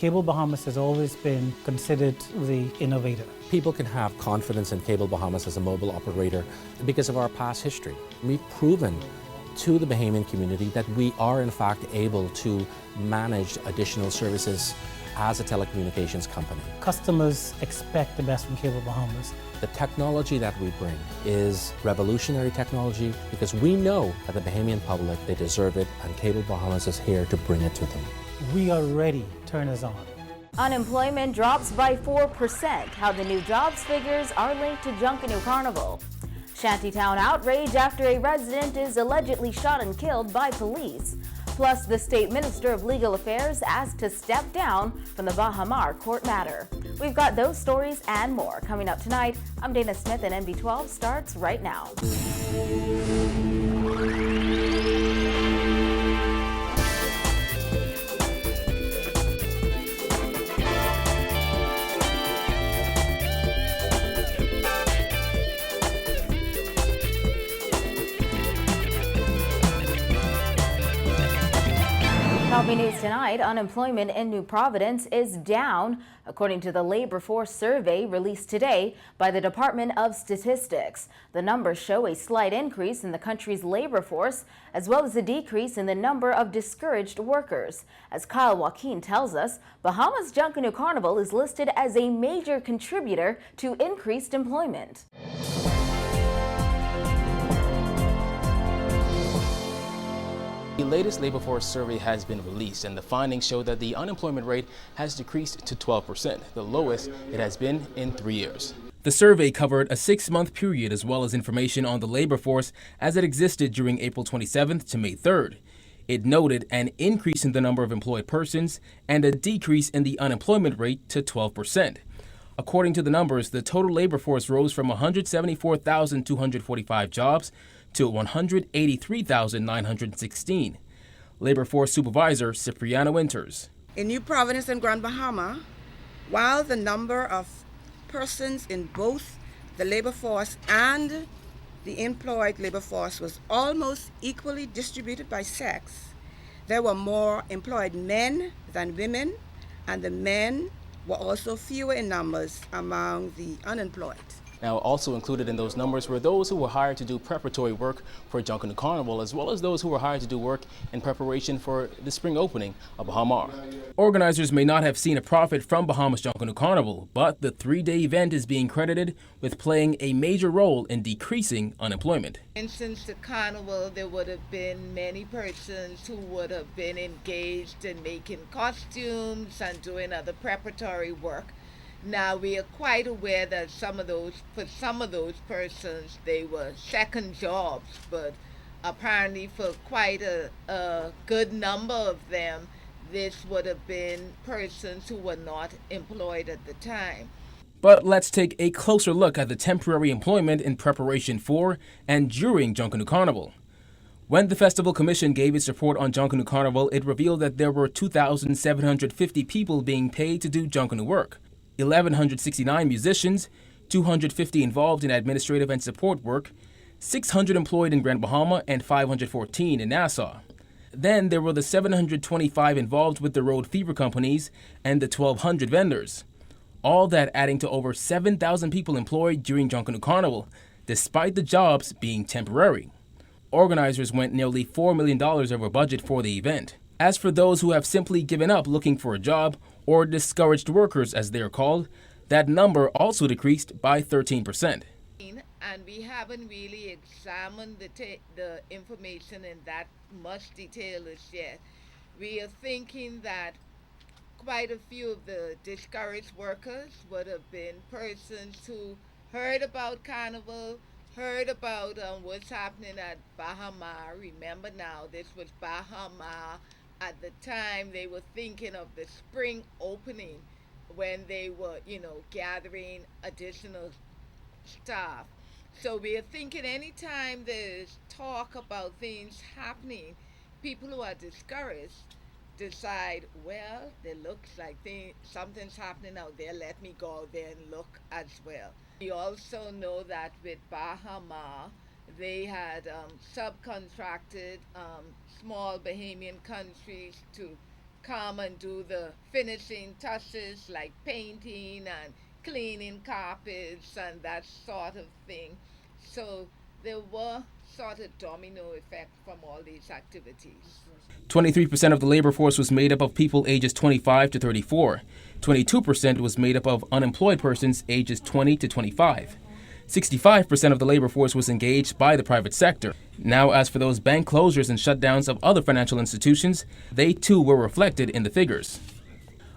Cable Bahamas has always been considered the innovator. People can have confidence in Cable Bahamas as a mobile operator because of our past history. We've proven to the Bahamian community that we are in fact able to manage additional services as a telecommunications company. Customers expect the best from Cable Bahamas. The technology that we bring is revolutionary technology because we know that the Bahamian public, they deserve it, and Cable Bahamas is here to bring it to them. We are ready. Turn us on. Unemployment drops by 4%. How the new jobs figures are linked to Junkanoo Carnival. Shantytown outrage after a resident is allegedly shot and killed by police. Plus, the State Minister of Legal Affairs asked to step down from the Baha Mar court matter. We've got those stories and more coming up tonight. I'm Dana Smith, and NB12 starts right now. Helping news tonight, unemployment in New Providence is down, according to the labor force survey released today by the Department of Statistics. The numbers show a slight increase in the country's labor force, as well as a decrease in the number of discouraged workers. As Kyle Joaquin tells us, Bahamas Junkanoo Carnival is listed as a major contributor to increased employment. The latest labor force survey has been released, and the findings show that the unemployment rate has decreased to 12%, the lowest it has been in 3 years. The survey covered a 6-month period as well as information on the labor force as it existed during April 27th to May 3rd. It noted an increase in the number of employed persons and a decrease in the unemployment rate to 12%. According to the numbers, the total labor force rose from 174,245 jobs to 183,916. Labor Force Supervisor Cipriano Winters. In New Providence and Grand Bahama, while the number of persons in both the labor force and the employed labor force was almost equally distributed by sex, there were more employed men than women, and the men were also fewer in numbers among the unemployed. Now, also included in those numbers were those who were hired to do preparatory work for Junkanoo Carnival, as well as those who were hired to do work in preparation for the spring opening of Baha Mar. Organizers may not have seen a profit from Bahamas Junkanoo Carnival, but the 3-day event is being credited with playing a major role in decreasing unemployment. And since the carnival, there would have been many persons who would have been engaged in making costumes and doing other preparatory work. Now, we are quite aware that for some of those persons, they were second jobs, but apparently for quite a good number of them, this would have been persons who were not employed at the time. But let's take a closer look at the temporary employment in preparation for and during Junkanoo Carnival. When the Festival Commission gave its report on Junkanoo Carnival, it revealed that there were 2,750 people being paid to do Junkanoo work. 1,169 musicians, 250 involved in administrative and support work, 600 employed in Grand Bahama, and 514 in Nassau. Then there were the 725 involved with the road fever companies and the 1,200 vendors. All that adding to over 7,000 people employed during Junkanoo Carnival, despite the jobs being temporary. Organizers went nearly $4 million over budget for the event. As for those who have simply given up looking for a job, or discouraged workers as they are called, that number also decreased by 13%. And we haven't really examined the information in that much detail as yet. We are thinking that quite a few of the discouraged workers would have been persons who heard about Carnival, heard about what's happening at Baha Mar. Remember now, this was Baha Mar. At the time, they were thinking of the spring opening when they were, gathering additional staff. So we are thinking anytime there's talk about things happening, people who are discouraged decide, well, it looks like something's happening out there. Let me go out there and look as well. We also know that with Baha Mar, they had subcontracted small Bahamian countries to come and do the finishing touches like painting and cleaning carpets and that sort of thing. So there were sort of domino effect from all these activities. 23% of the labor force was made up of people ages 25 to 34. 22% was made up of unemployed persons ages 20 to 25. 65% of the labor force was engaged by the private sector. Now, as for those bank closures and shutdowns of other financial institutions, they too were reflected in the figures.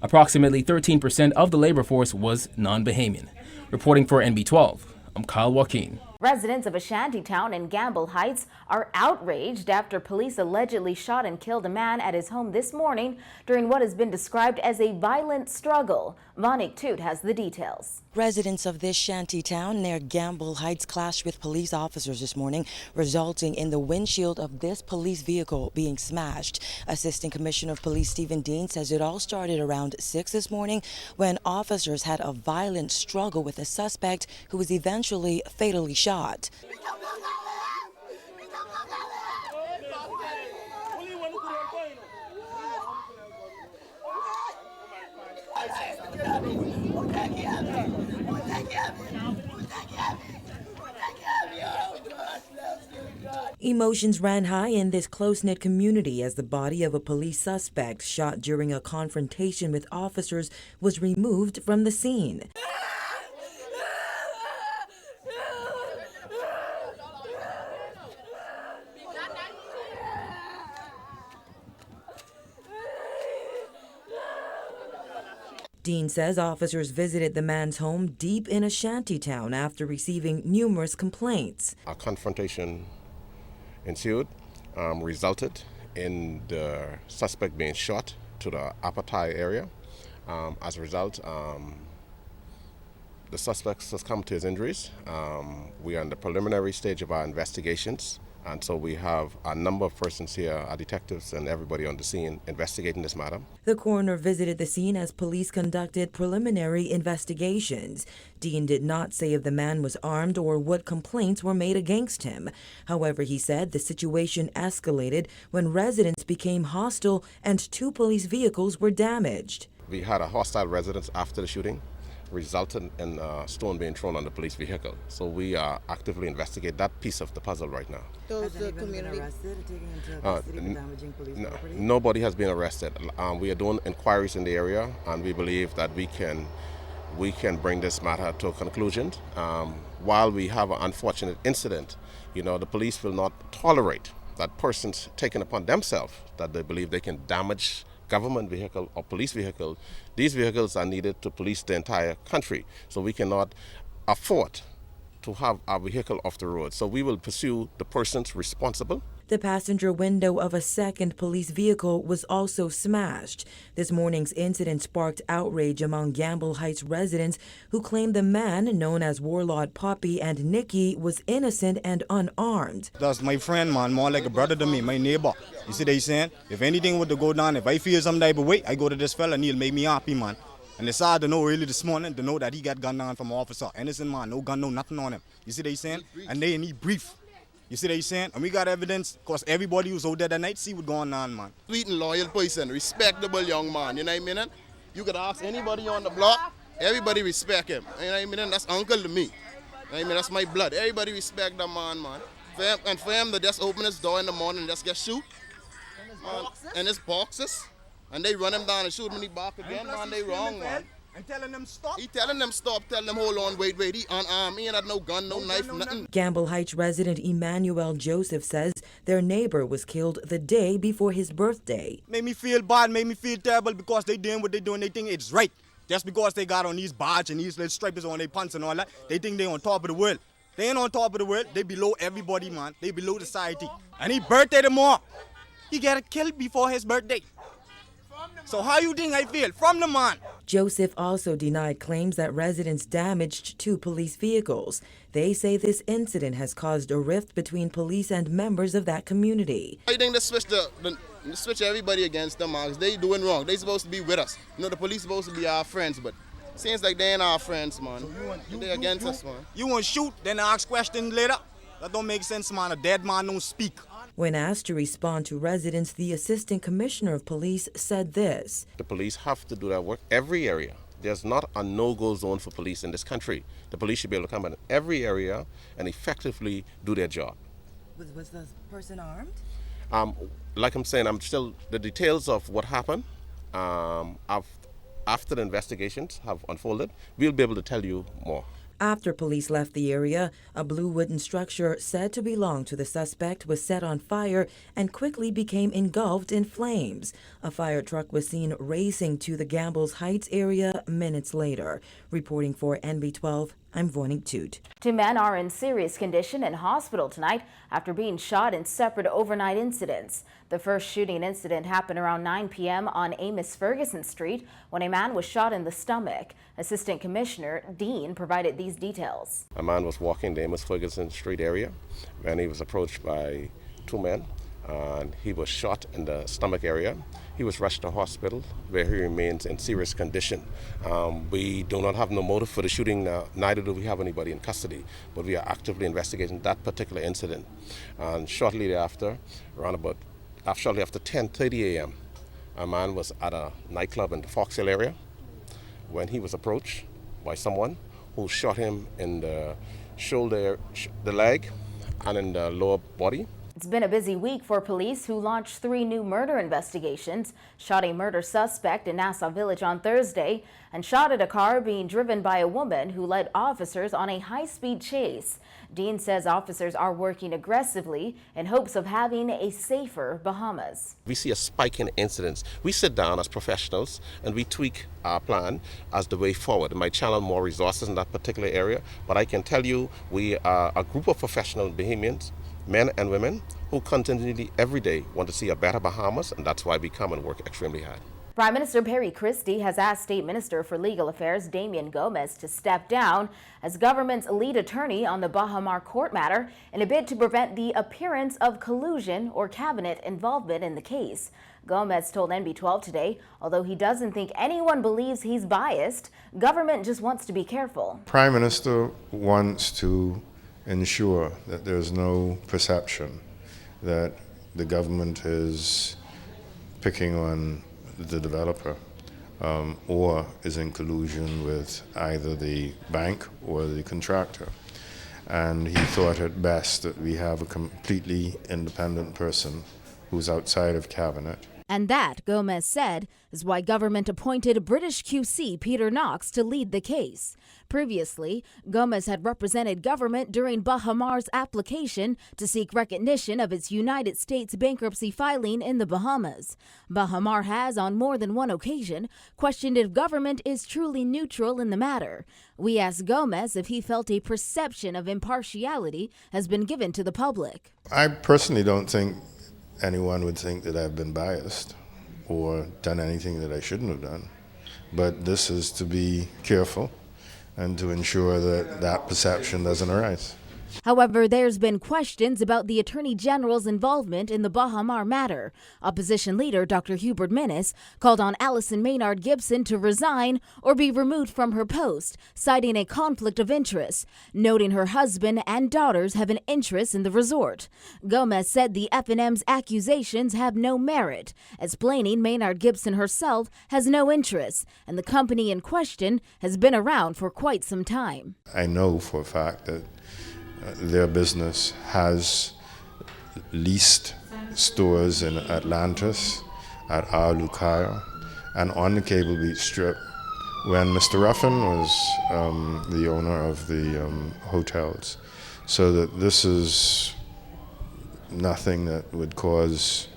Approximately 13% of the labor force was non-Bahamian. Reporting for NB12, I'm Kyle Joaquin. Residents of a shantytown in Gamble Heights are outraged after police allegedly shot and killed a man at his home this morning during what has been described as a violent struggle. Monique Toot has the details. Residents of this shantytown near Gamble Heights clashed with police officers this morning, resulting in the windshield of this police vehicle being smashed. Assistant Commissioner of Police Stephen Dean says it all started around 6 this morning when officers had a violent struggle with a suspect who was eventually fatally shot. Emotions ran high in this close-knit community as the body of a police suspect shot during a confrontation with officers was removed from the scene. Dean says officers visited the man's home deep in a shantytown after receiving numerous complaints. A confrontation ensued, resulted in the suspect being shot to the upper thigh area. As a result, the suspect succumbed to his injuries. We are in the preliminary stage of our investigations. And so we have a number of persons here, our detectives and everybody on the scene investigating this matter. The coroner visited the scene as police conducted preliminary investigations. Dean did not say if the man was armed or what complaints were made against him. However, he said the situation escalated when residents became hostile and 2 police vehicles were damaged. We had a hostile residence after the shooting, resulted in a stone being thrown on the police vehicle. So we are actively investigating that piece of the puzzle right now. Has anyone been arrested or taken into custody for damaging police property? Nobody has been arrested. We are doing inquiries in the area, and we believe that we can bring this matter to a conclusion. While we have an unfortunate incident, the police will not tolerate that persons taking upon themselves that they believe they can damage government vehicle or police vehicle. These vehicles are needed to police the entire country, so we cannot afford to have our vehicle off the road. So we will pursue the persons responsible. The passenger window of a second police vehicle was also smashed. This morning's incident sparked outrage among Gamble Heights residents who claimed the man, known as Warlord Poppy and Nicky, was innocent and unarmed. That's my friend, man, more like a brother to me, my neighbor. You see what they saying? If anything were to go down, if I feel some type of way, I go to this fella and he'll make me happy, man. And it's sad to know really this morning, to know that he got gunned down from an officer. Innocent man, no gun, no nothing on him. You see what they saying? And they need brief. You see what he's saying? And we got evidence, because everybody who's out there that night see what's going on, man. Sweet and loyal person, respectable young man, you know what I mean? You could ask anybody on the block, everybody respect him. You know what I mean? That's uncle to me. You know what I mean? That's my blood. Everybody respect the man. For him to just open his door in the morning and just get shoot. And his boxes. And they run him down and shoot him in the back again, man. They wrong, man. And telling them stop? He telling them stop, telling them hold on, wait. He unarmed, he ain't had no gun, no knife, nothing. Gamble Heights resident Emmanuel Joseph says their neighbor was killed the day before his birthday. Made me feel bad, made me feel terrible because they doing what they doing, they think it's right. Just because they got on these badge and these little stripes on their pants and all that, they think they on top of the world. They ain't on top of the world, they below everybody, man. They below society. And he birthday tomorrow. He got killed before his birthday. So how you think I feel? From the man. Joseph also denied claims that residents damaged 2 police vehicles. They say this incident has caused a rift between police and members of that community. I think they switch everybody against them, man. They doing wrong. They supposed to be with us. The police supposed to be our friends, but seems like they ain't our friends, man. So they against us, man. You want to shoot, then ask questions later? That don't make sense, man. A dead man don't speak. When asked to respond to residents, the Assistant Commissioner of Police said this. The police have to do their work every area. There's not a no-go zone for police in this country. The police should be able to come in every area and effectively do their job. Was the person armed? Like I'm saying, I'm still, the details of what happened, after the investigations have unfolded, we'll be able to tell you more. After police left the area, a blue wooden structure said to belong to the suspect was set on fire and quickly became engulfed in flames. A fire truck was seen racing to the Gambles Heights area minutes later. Reporting for NB12, I'm Vonig Toot. 2 men are in serious condition in hospital tonight after being shot in separate overnight incidents. The first shooting incident happened around 9 p.m. on Amos Ferguson Street when a man was shot in the stomach. Assistant Commissioner Dean provided these details. A man was walking the Amos Ferguson Street area when he was approached by 2 men, and he was shot in the stomach area. He was rushed to hospital where he remains in serious condition. We do not have no motive for the shooting, neither do we have anybody in custody, but we are actively investigating that particular incident. And shortly after 10:30 a.m., a man was at a nightclub in the Fox Hill area when he was approached by someone who shot him in the shoulder, the leg, and in the lower body. It's been a busy week for police, who launched 3 new murder investigations, shot a murder suspect in Nassau Village on Thursday, and shot at a car being driven by a woman who led officers on a high-speed chase. Dean says officers are working aggressively in hopes of having a safer Bahamas. We see a spike in incidents. We sit down as professionals and we tweak our plan as the way forward. It might channel more resources in that particular area, but I can tell you we are a group of professional Bahamians, men and women, who continually every day want to see a better Bahamas, and that's why we come and work extremely hard. Prime Minister Perry Christie has asked State Minister for Legal Affairs Damian Gomez to step down as government's lead attorney on the Baha Mar court matter in a bid to prevent the appearance of collusion or cabinet involvement in the case. Gomez told NB12 today, although he doesn't think anyone believes he's biased, government just wants to be careful. Prime Minister wants to ensure that there's no perception that the government is picking on the developer or is in collusion with either the bank or the contractor. And he thought it best that we have a completely independent person who's outside of cabinet. And that, Gomez said, is why government appointed British QC Peter Knox to lead the case. Previously, Gomez had represented government during Baha Mar's application to seek recognition of its United States bankruptcy filing in the Bahamas. Baha Mar has, on more than one occasion, questioned if government is truly neutral in the matter. We asked Gomez if he felt a perception of impartiality has been given to the public. I personally don't think anyone would think that I've been biased or done anything that I shouldn't have done. But this is to be careful and to ensure that that perception doesn't arise. However, there's been questions about the Attorney General's involvement in the Baha Mar matter. Opposition leader Dr. Hubert Minnis called on Allison Maynard Gibson to resign or be removed from her post, citing a conflict of interest, noting her husband and daughters have an interest in the resort. Gomez said the F&M's accusations have no merit, explaining Maynard Gibson herself has no interest, and the company in question has been around for quite some time. I know for a fact that their business has leased stores in Atlantis, at Alukaya, and on the Cable Beach Strip when Mr. Ruffin was the owner of the hotels. So that this is nothing that would cause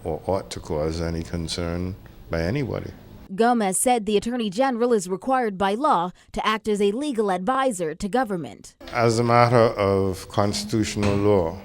or ought to cause any concern by anybody. Gomez said the Attorney General is required by law to act as a legal advisor to government. As a matter of constitutional law,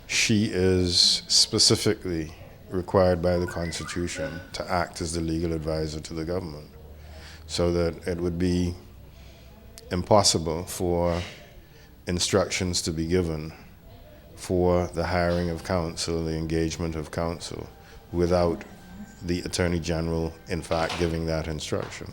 she is specifically required by the Constitution to act as the legal advisor to the government, so that it would be impossible for instructions to be given for the hiring of counsel, the engagement of counsel, without the Attorney General, in fact, giving that instruction.